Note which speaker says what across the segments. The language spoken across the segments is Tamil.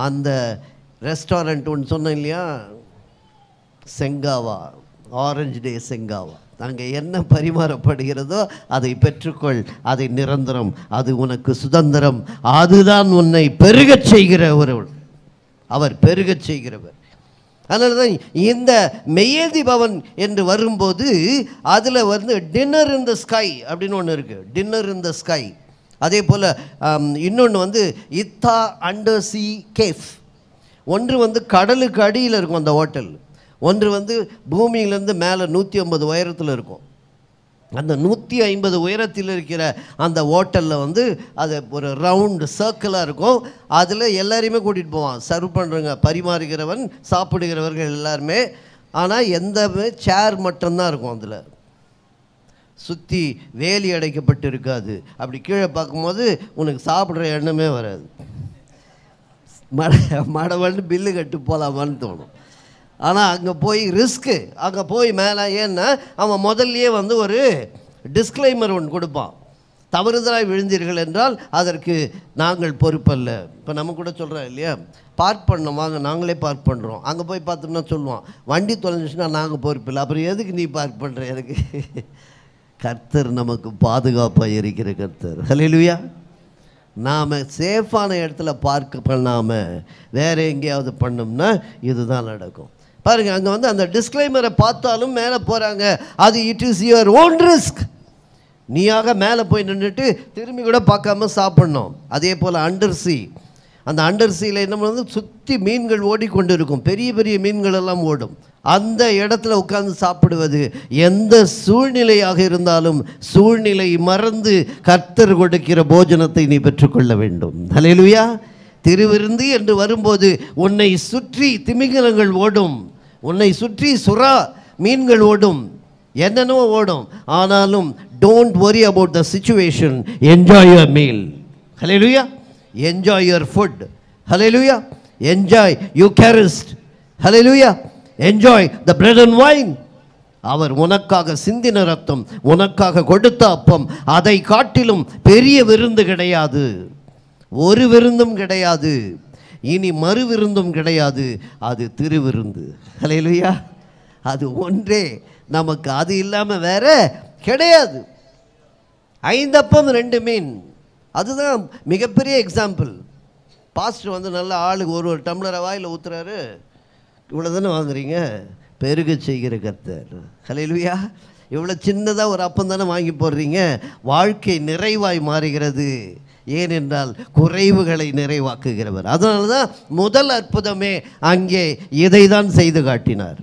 Speaker 1: அந்த ரெஸ்டாரண்ட் ஒன்று சொன்னேன் இல்லையா, செங்காவா, ஆரஞ்சு டே செங்காவா. அங்கே என்ன பரிமாறப்படுகிறதோ அதை பெற்றுக்கொள், அதை நிரந்தரம், அது உனக்கு சுதந்திரம். அதுதான் உன்னை பெருகச் செய்கிறவர், அவர் பெருகச் செய்கிறவர். அதனால தான் இந்த மெய்யேந்தி பவன் என்று வரும்போது அதில் டின்னர் இன் த ஸ்கை அப்படின்னு ஒன்று இருக்குது, டின்னர் இன் த ஸ்கை. அதே போல் இன்னொன்று இத்தா அண்டர் சி கேஃப். ஒன்று கடலுக்கு அடியில் இருக்கும் அந்த ஹோட்டல், ஒன்று பூமியிலேருந்து மேலே 150 உயரத்தில் இருக்கும். அந்த 150 உயரத்தில் இருக்கிற அந்த ஹோட்டலில் அது ஒரு ரவுண்டு சர்க்கிளாக இருக்கும். அதில் எல்லாரையுமே கூட்டிகிட்டு போவான், சர்வ் பண்ணுறவங்க, பரிமாறுகிறவன், சாப்பிடுகிறவர்கள் எல்லாருமே. ஆனால் எந்த சேர் மட்டும்தான் இருக்கும், அதில் சுற்றி வேலி அடைக்கப்பட்டு இருக்காது. அப்படி கீழே பார்க்கும்போது உனக்கு சாப்பிட்ற எண்ணமே வராது. மடவண்டு பில்லு கட்டு போகலாமான்னு தோணும். ஆனால் அங்கே போய் ரிஸ்க்கு, அங்கே போய் மேலே, ஏன்னா அவன் முதல்லையே ஒரு டிஸ்க்ளைமர் ஒன்று கொடுப்பான், தவறுதலாக விழுந்தீர்கள் என்றால் அதற்கு நாங்கள் பொறுப்பல்ல. இப்போ நம்ம கூட சொல்கிறோம் இல்லையா, பார்க் பண்ணோம் வாங்க, நாங்களே பார்க் பண்ணுறோம். அங்கே போய் பார்த்தோம்னா சொல்லுவான், வண்டி தொலைஞ்சிச்சுன்னா நாங்கள் பொறுப்பில்லை. அப்புறம் எதுக்கு நீ பார்க் பண்ணுற? எதுக்கு? கர்த்தர் நமக்கு பாதுகாப்பாக இருக்கிற கர்த்தர். ஹல்லேலூயா. நாம் சேஃபான இடத்துல பார்க் பண்ணாமல் வேறு எங்கேயாவது பண்ணோம்னா இதுதான் நடக்கும். பாருங்கள், அங்கே அந்த டிஸ்க்ளைமரை பார்த்தாலும் மேலே போகிறாங்க. அது it is your own risk. நீயாக மேலே போய் நின்றுட்டு திரும்பி கூட பார்க்காம சாப்பிட்ணும். அதே போல் அண்டர் சி, அந்த அண்டர் சீயில் என்ன சுற்றி மீன்கள் ஓடிக்கொண்டு இருக்கும், பெரிய பெரிய மீன்கள் எல்லாம் ஓடும். அந்த இடத்துல உட்கார்ந்து சாப்பிடுவது, எந்த சூழ்நிலையாக இருந்தாலும் சூழ்நிலை மறந்து கர்த்தர் கொடுக்கிற போஜனத்தை நீ பெற்றுக்கொள்ள வேண்டும். ஹல்லேலூயா. திருவிருந்து என்று வரும்போது உன்னை சுற்றி திமிங்கலங்கள் ஓடும், உன்னை சுற்றி சுறா மீன்கள் ஓடும், என்னென்னோ ஓடும். ஆனாலும் don't worry about the situation, enjoy your meal. Hallelujah. enjoy your food. Hallelujah. enjoy Eucharist. Hallelujah. enjoy the bread and wine. அவர் உனக்காக சிந்தின ரத்தம், உனக்காக கொடுத்த அப்பம், அதை காட்டிலும் பெரிய விருந்து கிடையாது. ஒரு விருந்தும் கிடையாது, இனி மறு விருந்தும் கிடையாது. அது திருவிருந்து. ஹல்லேலூயா. அது ஒன்றே நமக்கு, அது இல்லாமல் வேற கிடையாது. 5 அப்பம் 2 மீன், அதுதான் மிகப்பெரிய எக்ஸாம்பிள். பாஸ்டர் நல்ல ஆளுக்கு ஒரு டம்ளரை வாயில் ஊற்றுறாரு, இவ்வளோ தானே வாங்குறீங்க, பெருக செய்கிற கர்த்தர். ஹல்லேலூயா. இவ்வளோ சின்னதாக ஒரு அப்பம் தானே வாங்கி போடுறீங்க, வாழ்க்கை நிறைவாய் மாறுகிறது. ஏனென்றால் குறைவுகளை நிறைவாக்குகிறவர். அதனால தான் முதல் அற்புதமே அங்கே இதை தான் செய்து காட்டினார்.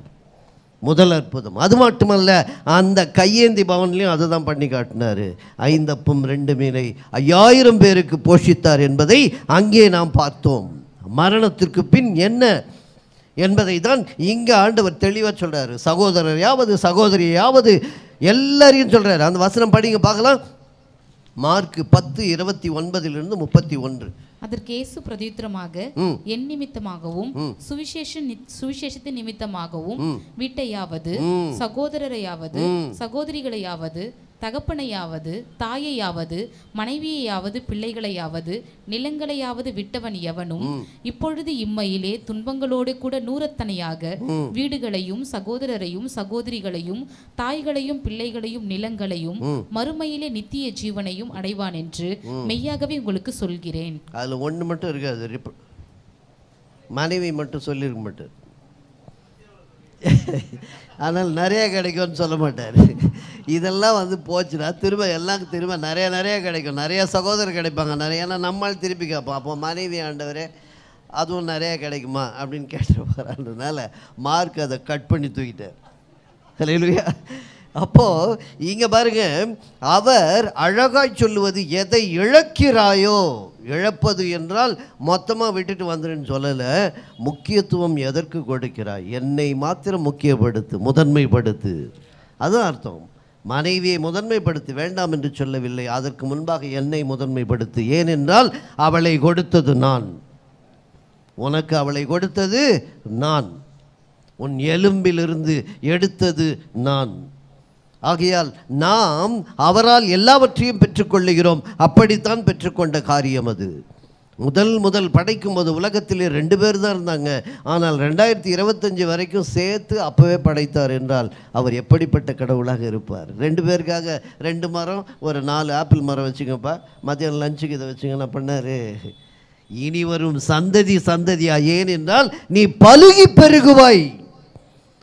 Speaker 1: முதல் அற்புதம். அது மட்டுமல்ல, அந்த கையேந்தி பவன்லையும் அதை தான் பண்ணி காட்டினார். 5 அப்பம் 2 மீனை 5000 பேருக்கு போஷித்தார் என்பதை அங்கே நாம் பார்த்தோம். மரணத்திற்கு பின் என்ன என்பதை தான் இங்கே ஆண்டவர் தெளிவாக சொல்கிறார். சகோதரர் யாவது சகோதரியாவது எல்லாரையும் சொல்கிறார். அந்த வசனம் படிங்க பார்க்கலாம். மார்க் 10:29 31.
Speaker 2: அதற்கு இயேசு பிரதியுத்தரமாக, என் நிமித்தமாகவும் சுவிசேஷத்தின் நிமித்தமாகவும் வீட்டையாவது சகோதரரையாவது சகோதரிகளையாவது தகப்பனையாவது தாயையாவது மனைவியையாவது பிள்ளைகளையாவது நிலங்களையாவது விட்டவன் எவனும் இப்பொழுது இம்மையிலே துன்பங்களோடு கூட 100 வீடுகளையும் சகோதரரையும் சகோதரிகளையும் தாய்களையும் பிள்ளைகளையும் நிலங்களையும் மறுமையிலே நித்திய ஜீவனையும் அடைவான் என்று மெய்யாகவே உங்களுக்கு சொல்கிறேன்.
Speaker 1: அதுல ஒன்று மட்டும் இருக்காது, மனைவி மட்டும் சொல்லிருக்க மாட்டார். ஆனால் நிறைய கிடைக்கும்னு சொல்ல மாட்டார். இதெல்லாம் போச்சுன்னா திரும்ப நிறைய கிடைக்கும், நிறைய சகோதரர் கிடைப்பாங்க, நிறைய. ஏன்னா நம்மால் திருப்பி கேட்போம், அப்போ மனைவி ஆண்டவரே அதுவும் நிறைய கிடைக்குமா அப்படின்னு கேட்டு போகிறான்றதுனால மார்க் அதை கட் பண்ணி தூக்கிட்டார். ஹல்லேலூயா. அப்போது இங்கே பாருங்க, அவர் அழகாய் சொல்லுவது, எதை இழக்கிறாயோ, இழப்பது என்றால் மொத்தமாக விட்டுட்டு வந்துடுன்னு சொல்லலை. முக்கியத்துவம் எதற்கு கொடுக்கிறாய், என்னை மாத்திரம் முக்கியப்படுத்து, முதன்மைப்படுத்து. அதுதான் அர்த்தம். மனைவியை முதன்மைப்படுத்த வேண்டாம் என்று சொல்லவில்லை, அதற்கு முன்பாக என்னை முதன்மைப்படுத்து. ஏனென்றால் அவளை கொடுத்தது நான், உனக்கு அவளை கொடுத்தது நான், உன் எலும்பிலிருந்து எடுத்தது நான். ஆகையால் நாம் அவரால் எல்லாவற்றையும் பெற்றுக்கொள்ளுகிறோம். அப்படித்தான் பெற்றுக்கொண்ட காரியம் அது. முதல் படைக்கும் போது உலகத்திலே 2 பேர் தான் இருந்தாங்க. ஆனால் 2025 வரைக்கும் சேர்த்து அப்போவே படைத்தார் என்றால் அவர் எப்படிப்பட்ட கடவுளாக இருப்பார்? 2 பேருக்காக 2 மரம், ஒரு 4 ஆப்பிள் மரம் வச்சுங்கப்பா, மத்தியானம் லஞ்சுக்கு இதை வச்சுங்கன்னா பண்ணார். இனி வரும் சந்ததியா, ஏன் என்றால் நீ பலுகி பெருகுவாய்,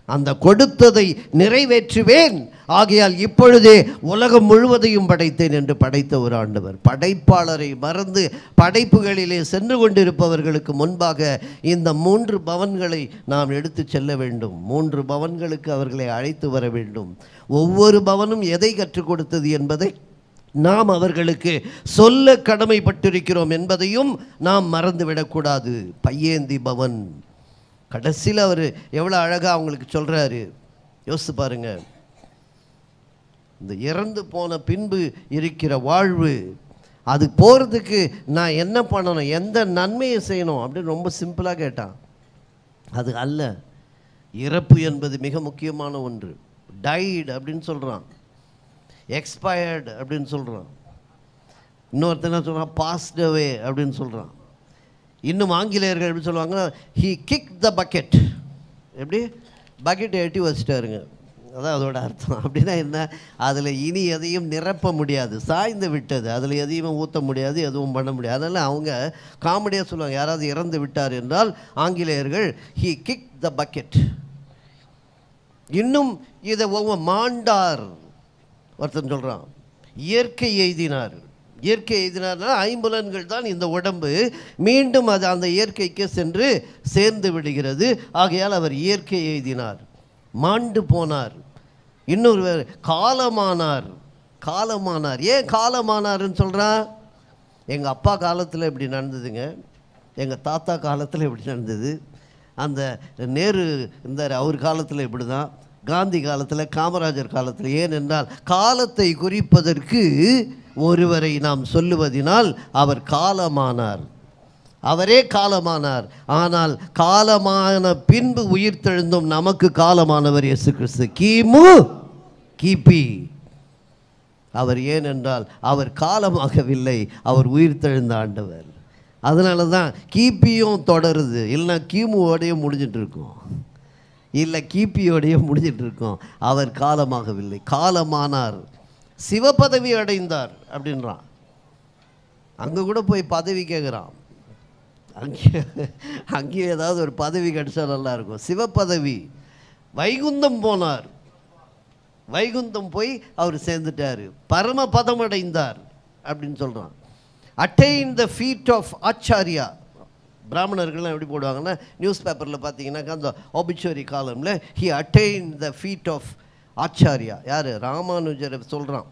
Speaker 1: அந்த கொடுத்ததை நிறைவேற்றுவேன், ஆகையால் இப்பொழுதே உலகம் முழுவதையும் படைத்தேன் என்று படைத்த ஒரு ஆண்டவர். படைப்பாளரை மறந்து படைப்புகளிலே சென்று கொண்டிருப்பவர்களுக்கு முன்பாக இந்த 3 பவன்களை நாம் எடுத்து செல்ல வேண்டும். 3 பவன்களுக்கு அவர்களை அழைத்து வர வேண்டும். ஒவ்வொரு பவனும் எதை கற்றுக் கொடுத்தது என்பதை நாம் அவர்களுக்கு சொல்ல கடமைப்பட்டிருக்கிறோம் என்பதையும் நாம் மறந்துவிடக்கூடாது. பையேந்தி பவன் கடைசியில் அவர் எவ்வளோ அழகாக அவங்களுக்கு சொல்கிறாரு, யோசித்து பாருங்க. இந்த இறந்து போன பின்பு இருக்கிற வாழ்வு, அது போகிறதுக்கு நான் என்ன பண்ணணும், எந்த நன்மையை செய்யணும் அப்படின்னு ரொம்ப சிம்பிளாக கேட்டான். அது அல்ல, இறப்பு என்பது மிக முக்கியமான ஒன்று. டைடு அப்படின்னு சொல்கிறான், எக்ஸ்பயர்டு அப்படின்னு சொல்கிறான், இன்னொருத்தன சொல்கிறான் பாஸ்ட் அவே அப்படின்னு சொல்கிறான். இன்னும் ஆங்கிலேயர்கள் எப்படி சொல்லுவாங்க, ஹீ கிக் த பக்கெட். எப்படி பக்கெட்டை எட்டி வச்சுட்டாருங்க, அதான் அதோட அர்த்தம். அப்படின்னா என்ன, அதில் இனி எதையும் நிரப்ப முடியாது, சாய்ந்து விட்டது, அதில் எதையும் ஊற்ற முடியாது, எதுவும் பண்ண முடியாது. அதனால் அவங்க காமெடியாக சொல்லுவாங்க, யாராவது இறந்து விட்டார் என்றால் ஆங்கிலேயர்கள் ஹீ கிக் த பக்கெட். இன்னும் இதை மாண்டார் ஒருத்தன் சொல்கிறான், இயற்கை எய்தினார். இயற்கை எய்தினார்னா 5 புலன்கள் தான் இந்த உடம்பு, மீண்டும் அது அந்த இயற்கைக்கு சென்று சேர்ந்து விடுகிறது. ஆகையால் அவர் இயற்கை எய்தினார், மாண்டு போனார். இன்னொரு காலமானார். ஏன் காலமானார்ன்னு சொல்கிறான்? எங்கள் அப்பா காலத்தில் இப்படி நடந்ததுங்க, எங்கள் தாத்தா காலத்தில் இப்படி நடந்தது, அந்த நேரு இருந்தார் அவர் காலத்தில் இப்படி தான், காந்தி காலத்தில், காமராஜர் காலத்தில். ஏனென்றால் காலத்தை குறிப்பதற்கு ஒருவரை நாம் சொல்லுவதினால் அவர் காலமானார், அவரே காலமானார். ஆனால் காலமான பின்பு உயிர்த்தெழுந்தும் நமக்கு காலமானவர் இயேசு கிறிஸ்து. கிபி அவர். ஏனென்றால் அவர் காலமாகவில்லை, அவர் உயிர்த்தெழுந்த ஆண்டவர். அதனால தான் கிபியும் தொடருது, இல்லைன்னா கிமுவோடையே முடிஞ்சிட்டு இருக்கோம், இல்லை கிபியோடையே முடிஞ்சிட்டு இருக்கோம். அவர் காலமாகவில்லை, காலமானார், சிவபதவி அடைந்தார் அப்படின்றான். அங்கே கூட போய் பதவி கேட்குறான், அங்கேயும் ஏதாவது ஒரு பதவி கிடைச்சா நல்லாயிருக்கும், சிவபதவி. வைகுந்தம் போனார், வைகுந்தம் போய் அவர் சேர்ந்துட்டார், பரமபதம் அடைந்தார் அப்படின்னு சொல்கிறான். Attain the feet of Acharya. பிராமணர்கள்லாம் எப்படி போடுவாங்கன்னா, நியூஸ் பேப்பரில் பார்த்தீங்கன்னாக்கா அந்த ஆபிச்சுவரி காலமில் he attain the feet of Acharya. யார்? ராமானுஜர் சொல்கிறான்.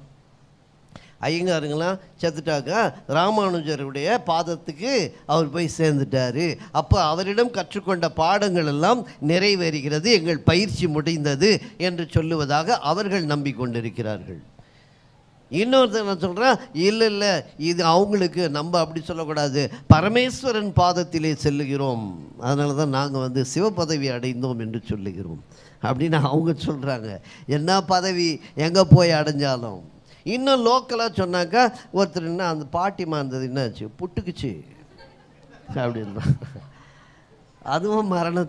Speaker 1: ஐயங்காருங்களாம் செத்துட்டாக்கா ராமானுஜருடைய பாதத்துக்கு அவர் போய் சேர்ந்துட்டார். அப்போ அவரிடம் கற்றுக்கொண்ட பாடங்கள் எல்லாம் நிறைவேறுகிறது, எங்கள் பயிற்சி முடிந்தது என்று சொல்லுவதாக அவர்கள் நம்பிக்கொண்டிருக்கிறார்கள். இன்னொருத்தர் நான் சொல்கிறேன், இல்லை இது அவங்களுக்கு, நம்ம அப்படி சொல்லக்கூடாது, பரமேஸ்வரன் பாதத்திலே செல்லுகிறோம், அதனால தான் நாங்கள் சிவபதவி அடைந்தோம் என்று சொல்லுகிறோம் அப்படின்னு அவங்க சொல்கிறாங்க. என்ன பதவி எங்கே போய் அடைஞ்சாலும். இன்னும் லோக்கலாக சொன்னாக்கா ஒருத்தர் என்ன அந்த பாட்டிமா இருந்தது என்னாச்சு, புட்டுக்குச்சு அப்படின்றான். அதுவும் மரண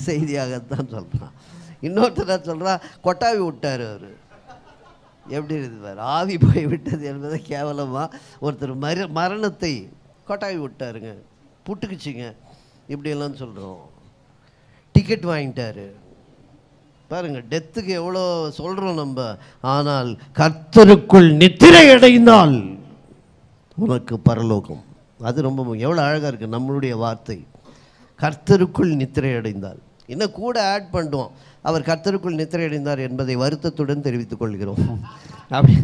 Speaker 1: செய்தியாகத்தான் சொல்கிறான். இன்னொருத்தர் சொல்கிறான் கொட்டாவி விட்டார் அவர். எப்படி இருக்குது, ஆவி போய் விட்டது என்பதை கேவலமாக ஒருத்தர் மரணத்தை கொட்டாவி விட்டாருங்க, புட்டுக்குச்சிங்க இப்படியெல்லாம் சொல்கிறோம். டிக்கெட் வாங்கிட்டாரு பாருங்கள், டெத்துக்கு எவ்வளோ சொல்கிறோம் நம்ம. ஆனால் கர்த்தருக்குள் நித்திரை அடைந்தால் உனக்கு பரலோகம். அது ரொம்ப எவ்வளோ அழகாக இருக்குது நம்மளுடைய வார்த்தை, கர்த்தருக்குள் நித்திரை அடைந்தால். இன்னும் கூட ஆட் பண்ணுவோம், அவர் கர்த்தருக்குள் நித்திரை அடைந்தார் என்பதை வருத்தத்துடன் தெரிவித்துக் கொள்கிறோம். அப்படி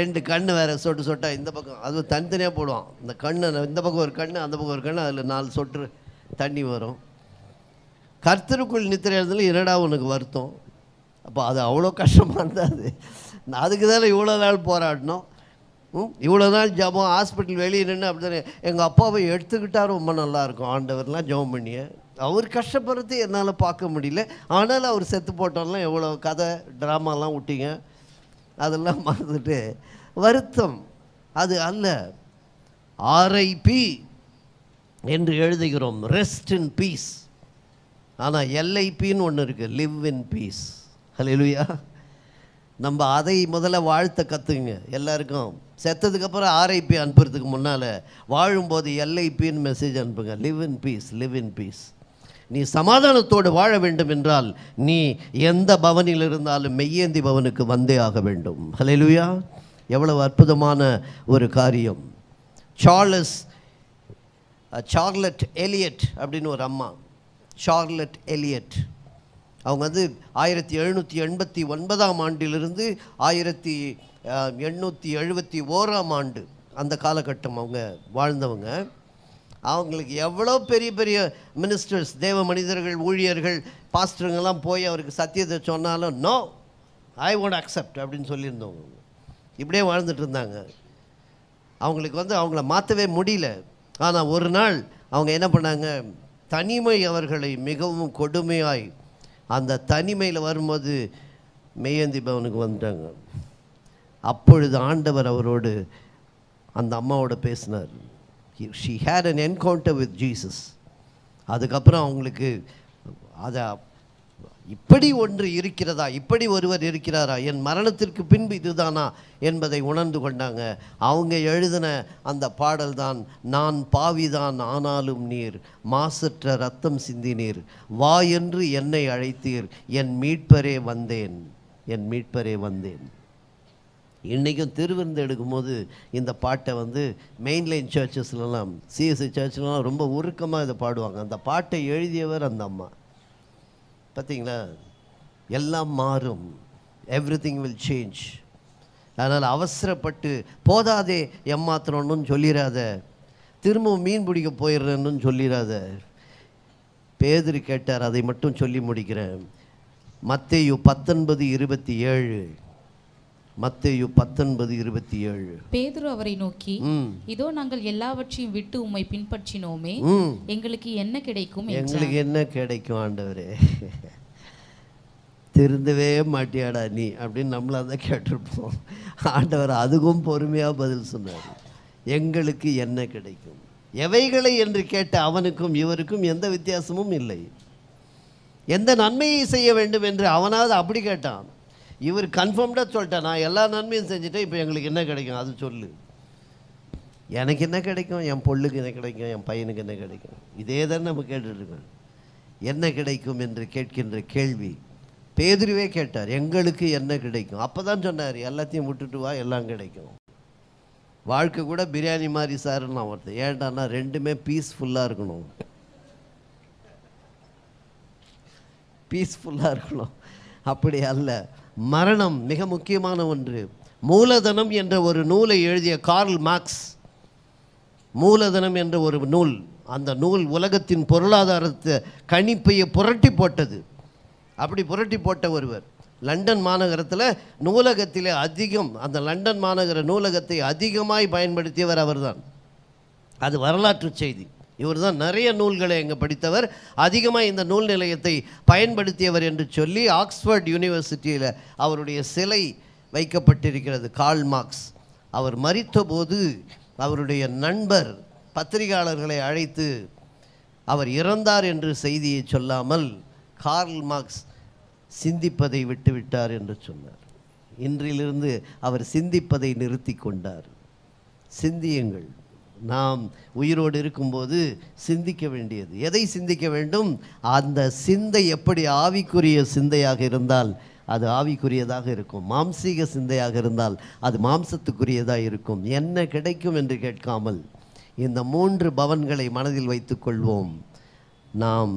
Speaker 1: 2 கண்ணு வேறு சொட்டு சொட்டாக இந்த பக்கம், அது தனித்தனியாக போடுவான். இந்த கண்ணு இந்த பக்கம் ஒரு கண்ணு, அந்த பக்கம் ஒரு கண்ணு, அதில் 4 சொட்டு தண்ணி வரும். கர்த்தருக்குள் நித்திரை அடைந்தாலும் என்னடா உனக்கு வருத்தம்? அப்போ அது அவ்வளோ கஷ்டமாக இருந்தது. அதுக்கு தானே இவ்வளோ நாள் போராடணும், இவ்வளோ நாள் ஜபம், ஹாஸ்பிட்டல் வெளியே நின்று அப்படி தானே. எங்கள் அப்பாவை எடுத்துக்கிட்டால் ரொம்ப நல்லாயிருக்கும், ஆண்டவர்லாம் ஜபம் பண்ணிய. அவர் கஷ்டப்படுறது என்னால் பார்க்க முடியல. ஆனால் அவர் செத்து போட்டோம்லாம் எவ்வளோ கதை ட்ராமாலாம் விட்டீங்க, அதெல்லாம் மறந்துட்டு வருத்தம். அது அல்ல. ஆர்ஐபி என்று எழுதுகிறோம், ரெஸ்ட் இன் பீஸ். ஆனால் எல்ஐபின்னு ஒன்று இருக்குது, லிவ் இன் பீஸ். ஹல்லேலூயா. நம்ம அதை முதல்ல வாழ்த்த கற்றுங்க. எல்லாருக்கும் செத்ததுக்கப்புறம் ஆர்ஐபி அனுப்புறதுக்கு முன்னால் வாழும்போது எல்ஐபின்னு மெசேஜ் அனுப்புங்க, live in peace, live in peace. நீ சமாதானத்தோடு வாழ வேண்டும் என்றால் நீ எந்த பவனில் இருந்தாலும் மெய்யேந்தி பவனுக்கு வந்தே ஆக வேண்டும். ஹல்லேலூயா. எவ்வளவு அற்புதமான ஒரு காரியம். சார்லட் எலியட் அப்படின்னு ஒரு அம்மா, சார்லட் எலியட். அவங்க வந்து 1789 ஆண்டிலிருந்து 1871 அந்த காலகட்டம் அவங்க வாழ்ந்தவங்க. அவங்களுக்கு எவ்வளோ பெரிய பெரிய மினிஸ்டர்ஸ், தேவ மனிதர்கள், ஊழியர்கள், பாஸ்டருங்கெல்லாம் போய் அவருக்கு சத்தியத்தை சொன்னாலும் நோ, ஐ ஒன்ட் அக்செப்ட் அப்படின்னு சொல்லியிருந்தவங்க. இப்படியே வாழ்ந்துட்டு இருந்தாங்க. அவங்களுக்கு வந்து அவங்கள மாற்றவே முடியல. ஆனால் ஒரு நாள் அவங்க என்ன பண்ணாங்க, தனிமை அவர்களை மிகவும் கொடுமையாய், அந்த தனிமையில் வரும்போது மெய்யந்தி பவனுக்கு வந்துட்டாங்க. அப்பொழுது ஆண்டவர் அவரோடு, அந்த அம்மாவோட பேசினார். She had an encounter with Jesus. அதுக்கப்புறம் அவங்களுக்கு அதை, இப்படி ஒன்று இருக்கிறதா, இப்படி ஒருவர் இருக்கிறாரா, என் மரணத்திற்கு பின்பு இதுதானா என்பதை உணர்ந்து கொண்டாங்க. அவங்க எழுதின அந்த பாடல் தான், நான் பாவிதான் ஆனாலும் நீர் மாசற்ற ரத்தம் சிந்தினீர், வா என்று என்னை அழைத்தீர், என் மீட்பரே வந்தேன், என் மீட்பரே வந்தேன். இன்றைக்கும் திருவிருந்து எடுக்கும்போது இந்த பாட்டை வந்து மெயின்லைன் சர்ச்சஸ்லாம், சிஎஸ்ஐ சர்ச்லாம் ரொம்ப உருக்கமாக இதை பாடுவாங்க. அந்த பாட்டை எழுதியவர் அந்த அம்மா. பார்த்தீங்களா, எல்லாம் மாறும், எவ்ரிதிங் வில் சேஞ்ச். அதனால் அவசரப்பட்டு போதாதே ஏமாத்திரணும்னு சொல்லிடாத, திரும்பவும் மீன் பிடிக்க போயிடுறேன்னு சொல்லிடாத. பேதுரு கேட்டார், அதை மட்டும் சொல்லி முடிக்கிறேன். மத்தேயு 19:27, மத்தேயு 19:27.
Speaker 2: பேதுரு அவரை நோக்கி, இதோ நாங்கள் எல்லாவற்றையும் விட்டு உம்மை பின்பற்றினோமே, எங்களுக்கு என்ன கிடைக்கும்?
Speaker 1: எங்களுக்கு என்ன கிடைக்கும் ஆண்டவரே, திருந்தவே மாட்டியாடா நீ அப்படின்னு நம்மள தான் கேட்டிருப்போம். ஆண்டவர் அதுக்கும் பொறுமையாக பதில் சொன்னார், எங்களுக்கு என்ன கிடைக்கும். எவைகளை என்று கேட்ட அவனுக்கும் இவருக்கும் எந்த வித்தியாசமும் இல்லை. எந்த நன்மையை செய்ய வேண்டும் என்று அவனாவது அப்படி கேட்டான். இவர் கன்ஃபார்ம்டாக சொல்லிட்டேன், நான் எல்லா நன்மையும் செஞ்சுட்டேன், இப்போ எங்களுக்கு என்ன கிடைக்கும் அது சொல்லு. எனக்கு என்ன கிடைக்கும், என் பொண்ணுக்கு என்ன கிடைக்கும், என் பையனுக்கு என்ன கிடைக்கும், இதே தான் நம்ம கேட்டுட்ருக்கோம். என்ன கிடைக்கும் என்று கேட்கின்ற கேள்வி பேதுருவே கேட்டார், எங்களுக்கு என்ன கிடைக்கும். அப்போ தான் சொன்னார், எல்லாத்தையும் விட்டுட்டு வா, எல்லாம் கிடைக்கும். வாழ்க்கை கூட பிரியாணி மாதிரி சார்ன்னு நான் ஒருத்தர். ஏன்டானா ரெண்டுமே பீஸ்ஃபுல்லாக இருக்கணும், பீஸ்ஃபுல்லாக இருக்கணும். அப்படி அல்ல, மரணம் மிக முக்கியமான ஒன்று. மூலதனம் என்ற ஒரு நூலை எழுதிய கார்ல் மார்க்ஸ், மூலதனம் என்ற ஒரு நூல், அந்த நூல் உலகத்தின் பொருளாதாரத்தை கணிப்பையை புரட்டி போட்டது. அப்படி புரட்டி போட்ட ஒருவர் லண்டன் மாநகரத்தில் நூலகத்திலே அதிகம், அந்த லண்டன் மாநகர நூலகத்தை அதிகமாய் பயன்படுத்தியவர் அவர்தான். அது வரலாற்று செய்தி. இவர் தான் நிறைய நூல்களை எங்கே படித்தவர், அதிகமாக இந்த நூல் நிலையத்தை பயன்படுத்தியவர் என்று சொல்லி ஆக்ஸ்ஃபோர்ட் யூனிவர்சிட்டியில் அவருடைய சிலை வைக்கப்பட்டிருக்கிறது. கார்ல் மார்க்ஸ் அவர் மரித்தபோது அவருடைய நண்பர் பத்திரிகையாளர்களை அழைத்து அவர் இறந்தார் என்று செய்தியை சொல்லாமல் கார்ல் மார்க்ஸ் சிந்திப்பதை விட்டுவிட்டார் என்று சொன்னார். இன்றிலிருந்து அவர் சிந்திப்பதை நிறுத்தி கொண்டார். சிந்தியுங்கள். நாம் உயிரோடு இருக்கும்போது சிந்திக்க வேண்டியது எதை சிந்திக்க வேண்டும்? அந்த சிந்தை எப்படி ஆவிக்குரிய சிந்தையாக இருந்தால் அது ஆவிக்குரியதாக இருக்கும், மாம்சீக சிந்தையாக இருந்தால் அது மாம்சத்துக்குரியதாக இருக்கும். என்ன கிடைக்கும் என்று கேட்காமல் இந்த 3 பவன்களை மனதில் வைத்துக் கொள்வோம். நாம்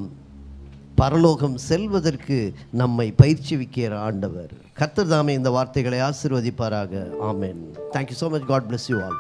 Speaker 1: பரலோகம் செல்வதற்கு நம்மை பயிற்சிவிக்கிற ஆண்டவர் கர்த்தர் தாமே இந்த வார்த்தைகளை ஆசீர்வதிப்பாராக. ஆமென். Thank you so much. God bless you all.